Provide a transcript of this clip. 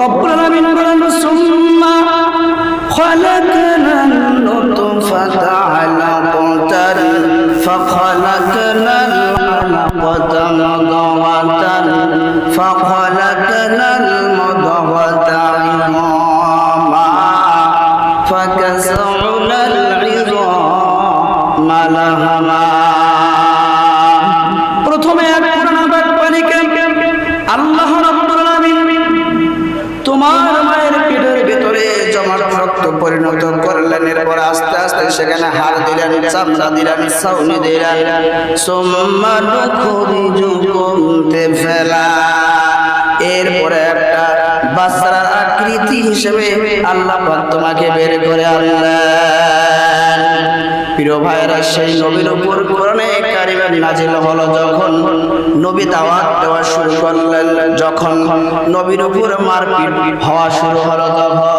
রব্বুল আলামিন বলেন সুম্মা খালাকনান নুতফাতা আলাকাতান ফাখালাকনাল আলাকাতা মুদগাতান ফাখালাকনাল মুদগাতা ইমামা ফাকাসাউনাল ইযামা লাহামা। প্রথমে এক পুরানাবাদ পানিকে আল্লাহ রাব্বুল আলামিন তোমার মায়ের পেটের ভিতরে জমাট রক্ত পরিণত করলেন। এরপর আস্তে আস্তে সেখানে হাড় দিলেন, চামড়া দিলেন, ছাউনি দিলেন। সুম্মা নুখরিজুকুম তিফলা, এরপরে একটা বাচ্চার আকৃতি হিসেবে আল্লাহ পাক তোমাকে বের করে আনলেন। প্রিয় ভাইরা, সেই নবীর উপর কোরআনে কারিমা নাজিল হলো যখন নবী দাওয়াত দেওয়া শুরু করলেন, যখন নবীর উপর মারপিট হওয়া শুরু হলো, তখন